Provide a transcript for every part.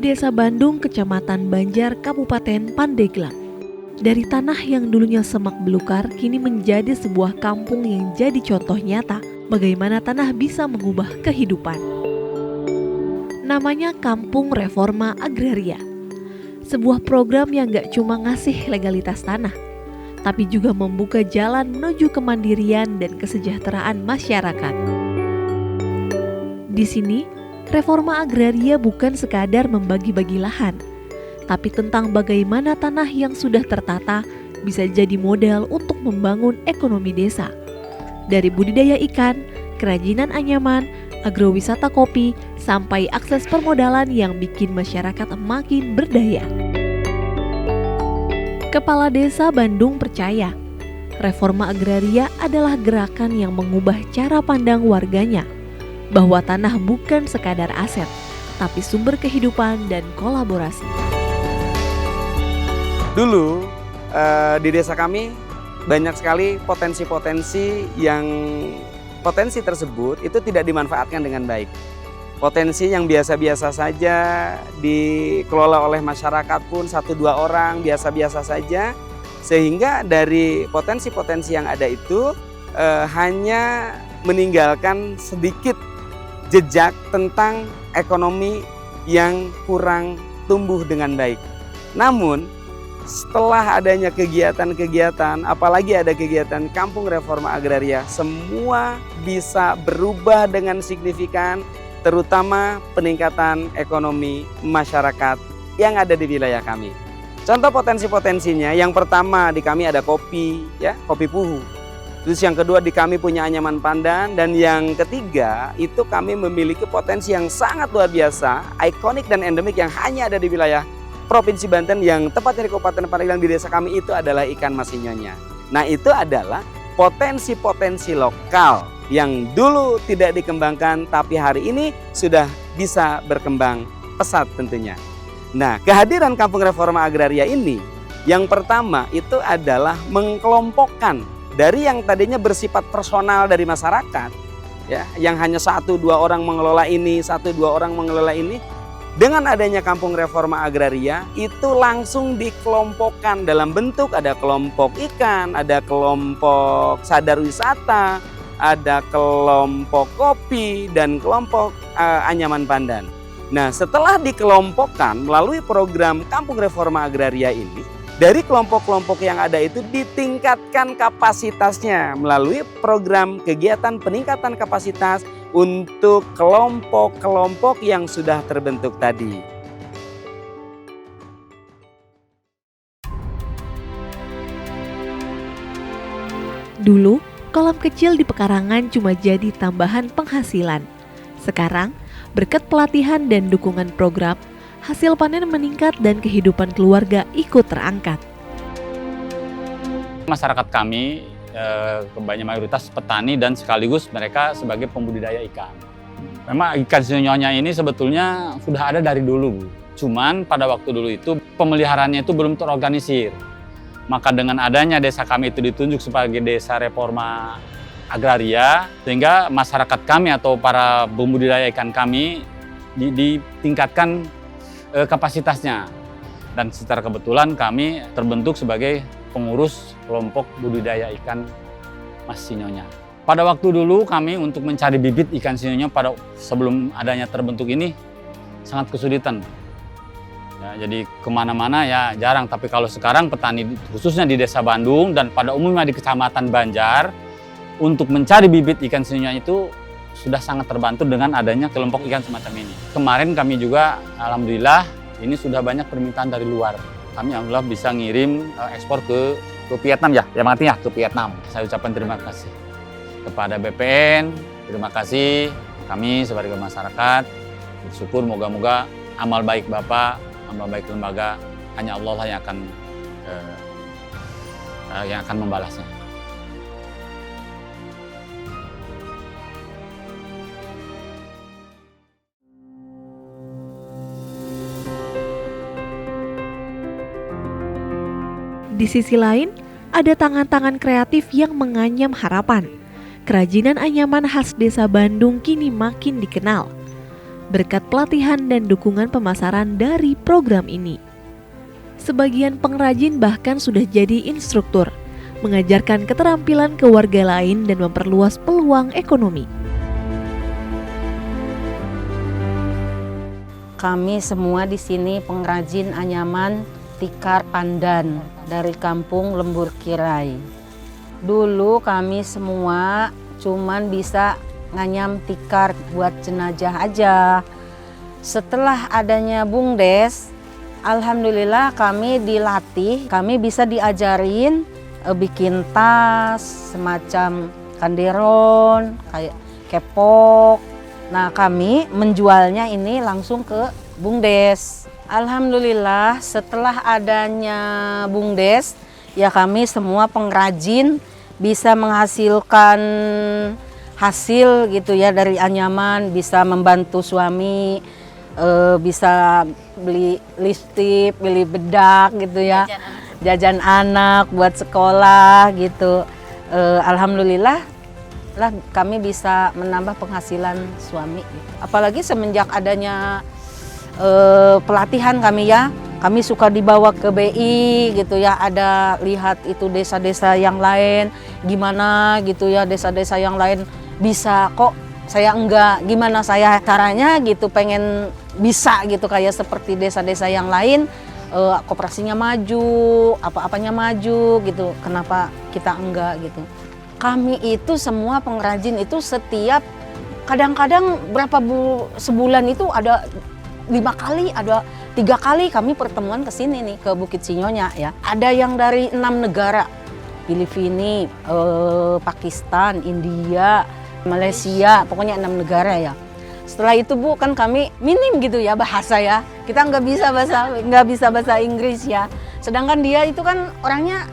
Desa Bandung, Kecamatan Banjar, Kabupaten Pandeglang. Dari tanah yang dulunya semak belukar, kini menjadi sebuah kampung yang jadi contoh nyata bagaimana tanah bisa mengubah kehidupan. Namanya Kampung Reforma Agraria. Sebuah program yang gak cuma ngasih legalitas tanah, tapi juga membuka jalan menuju kemandirian dan kesejahteraan masyarakat. Di sini, reforma agraria bukan sekadar membagi-bagi lahan, tapi tentang bagaimana tanah yang sudah tertata bisa jadi modal untuk membangun ekonomi desa. Dari budidaya ikan, kerajinan anyaman, agrowisata kopi, sampai akses permodalan yang bikin masyarakat makin berdaya. Kepala Desa Bandung percaya, reforma agraria adalah gerakan yang mengubah cara pandang warganya, bahwa tanah bukan sekadar aset, tapi sumber kehidupan dan kolaborasi. Dulu di desa kami banyak sekali potensi-potensi yang potensi tersebut itu tidak dimanfaatkan dengan baik. Potensi yang biasa-biasa saja dikelola oleh masyarakat pun 1-2 orang biasa-biasa saja, sehingga dari potensi-potensi yang ada itu hanya meninggalkan sedikit jejak tentang ekonomi yang kurang tumbuh dengan baik. Namun setelah adanya kegiatan-kegiatan, apalagi ada kegiatan Kampung Reforma Agraria, semua bisa berubah dengan signifikan, terutama peningkatan ekonomi masyarakat yang ada di wilayah kami. Contoh potensi-potensinya, yang pertama di kami ada kopi, ya, kopi puhu. Terus yang kedua di kami punya anyaman pandan, dan yang ketiga itu kami memiliki potensi yang sangat luar biasa, ikonik dan endemik yang hanya ada di wilayah Provinsi Banten, yang tepatnya di Kabupaten Pandeglang di desa kami itu adalah ikan mas sinyonya. Nah, itu adalah potensi-potensi lokal yang dulu tidak dikembangkan tapi hari ini sudah bisa berkembang pesat tentunya. Nah, kehadiran Kampung Reforma Agraria ini yang pertama itu adalah mengkelompokkan dari yang tadinya bersifat personal dari masyarakat, ya, yang hanya 1-2 orang mengelola ini, 1-2 orang mengelola ini. Dengan adanya Kampung Reforma Agraria itu langsung dikelompokkan dalam bentuk ada kelompok ikan, ada kelompok sadar wisata, ada kelompok kopi, dan kelompok anyaman pandan. Nah, setelah dikelompokkan melalui program Kampung Reforma Agraria ini, dari kelompok-kelompok yang ada itu ditingkatkan kapasitasnya melalui program kegiatan peningkatan kapasitas untuk kelompok-kelompok yang sudah terbentuk tadi. Dulu, kolam kecil di pekarangan cuma jadi tambahan penghasilan. Sekarang, berkat pelatihan dan dukungan program, hasil panen meningkat dan kehidupan keluarga ikut terangkat. Masyarakat kami kebanyakan mayoritas petani dan sekaligus mereka sebagai pembudidaya ikan. Memang ikan sinyonya ini sebetulnya sudah ada dari dulu, cuman pada waktu dulu itu pemeliharaannya itu belum terorganisir. Maka dengan adanya desa kami itu ditunjuk sebagai desa reforma agraria, sehingga masyarakat kami atau para pembudidaya ikan kami ditingkatkan kapasitasnya. Dan secara kebetulan kami terbentuk sebagai pengurus kelompok budidaya ikan mas sinyonya. Pada waktu dulu kami untuk mencari bibit ikan sinyonya pada sebelum adanya terbentuk ini sangat kesulitan. Ya, jadi kemana-mana ya jarang, tapi kalau sekarang petani khususnya di desa Bandung dan pada umumnya di Kecamatan Banjar untuk mencari bibit ikan sinyonya itu sudah sangat terbantu dengan adanya kelompok ikan semacam ini. Kemarin kami juga alhamdulillah ini sudah banyak permintaan dari luar. Kami alhamdulillah bisa ngirim ekspor ke Vietnam ya, yang artinya ke Vietnam. Saya ucapkan terima kasih kepada BPN, terima kasih kami sebagai masyarakat. Bersyukur moga-moga amal baik Bapak, amal baik lembaga, hanya Allah lah yang akan membalasnya. Di sisi lain, ada tangan-tangan kreatif yang menganyam harapan. Kerajinan anyaman khas desa Bandung kini makin dikenal. berkat pelatihan dan dukungan pemasaran dari program ini. Sebagian pengrajin bahkan sudah jadi instruktur, mengajarkan keterampilan ke warga lain dan memperluas peluang ekonomi. Kami semua di sini pengrajin anyaman tikar pandan dari kampung Lembur Kirai. Dulu kami semua cuman bisa nganyam tikar buat jenazah aja. Setelah adanya BUMDes, alhamdulillah kami dilatih, kami bisa diajarin bikin tas, semacam kanderon, kayak kepok. Nah, kami menjualnya ini langsung ke BUMDes. Alhamdulillah setelah adanya BUMDes, ya kami semua pengrajin bisa menghasilkan hasil gitu ya dari anyaman, bisa membantu suami, bisa beli lipstik, beli bedak gitu ya, jajan anak buat sekolah gitu. Alhamdulillah lah kami bisa menambah penghasilan suami. Apalagi semenjak adanya pelatihan kami ya, kami suka dibawa ke BI gitu ya, ada lihat itu desa-desa yang lain gimana gitu ya, desa-desa yang lain bisa kok saya enggak, gimana saya caranya gitu, pengen bisa gitu kayak seperti desa-desa yang lain, koperasinya maju, apa-apanya maju gitu, kenapa kita enggak gitu. Kami itu semua pengrajin itu setiap kadang-kadang sebulan itu ada 5 kali, ada 3 kali kami pertemuan ke sini nih, ke Bukit Sinyonya ya. Ada yang dari 6 negara, Filipina, Pakistan, India, Malaysia, pokoknya 6 negara ya. Setelah itu Bu, kan kami minim gitu ya bahasa ya. Kita nggak bisa bahasa Inggris ya. Sedangkan dia itu kan orangnya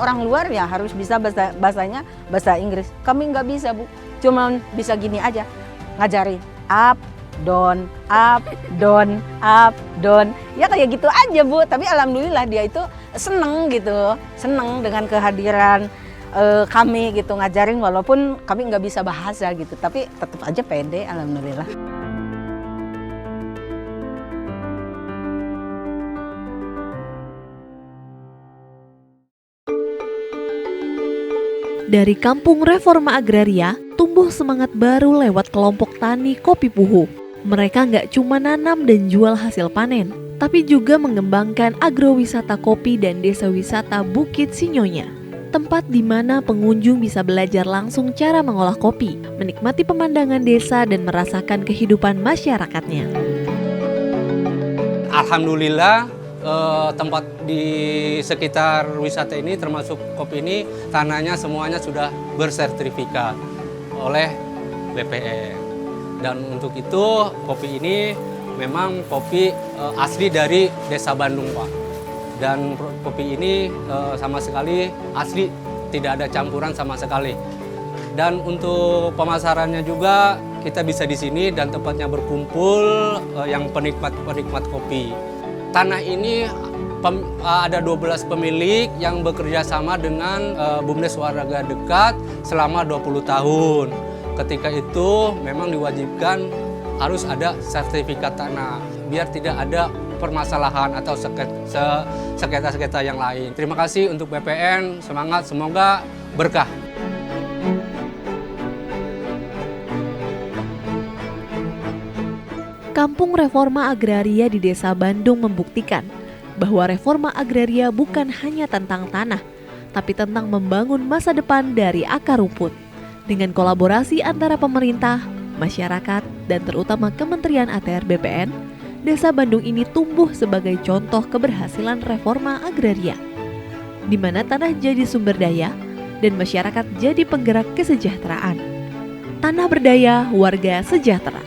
orang luar ya, harus bisa bahasa Inggris. Kami nggak bisa Bu, cuma bisa gini aja, ngajarin up, down, up, down, up, down. Ya kayak gitu aja Bu, tapi alhamdulillah dia itu seneng gitu, seneng dengan kehadiran kami gitu, ngajarin walaupun kami nggak bisa bahasa gitu, tapi tetap aja pede, alhamdulillah. Dari Kampung Reforma Agraria, tumbuh semangat baru lewat kelompok tani kopi Puhu. Mereka nggak cuma nanam dan jual hasil panen, tapi juga mengembangkan agrowisata kopi dan desa wisata Bukit Sinyonya. Tempat di mana pengunjung bisa belajar langsung cara mengolah kopi, menikmati pemandangan desa dan merasakan kehidupan masyarakatnya. Alhamdulillah tempat di sekitar wisata ini termasuk kopi ini tanahnya semuanya sudah bersertifikat oleh BPN. Dan untuk itu kopi ini memang kopi asli dari Desa Bandung Pak. Dan kopi ini sama sekali asli, tidak ada campuran sama sekali. Dan untuk pemasarannya juga kita bisa di sini dan tempatnya berkumpul yang penikmat kopi. Tanah ini ada 12 pemilik yang bekerja sama dengan BUMDes Warga Dekat selama 20 tahun. Ketika itu memang diwajibkan harus ada sertifikat tanah biar tidak ada permasalahan atau sengketa-sengketa yang lain. Terima kasih untuk BPN, semangat, semoga berkah. Kampung Reforma Agraria di Desa Bandung membuktikan bahwa reforma agraria bukan hanya tentang tanah, tapi tentang membangun masa depan dari akar rumput. Dengan kolaborasi antara pemerintah, masyarakat, dan terutama Kementerian ATR BPN, Desa Bandung ini tumbuh sebagai contoh keberhasilan reforma agraria, di mana tanah jadi sumber daya dan masyarakat jadi penggerak kesejahteraan. Tanah berdaya, warga sejahtera.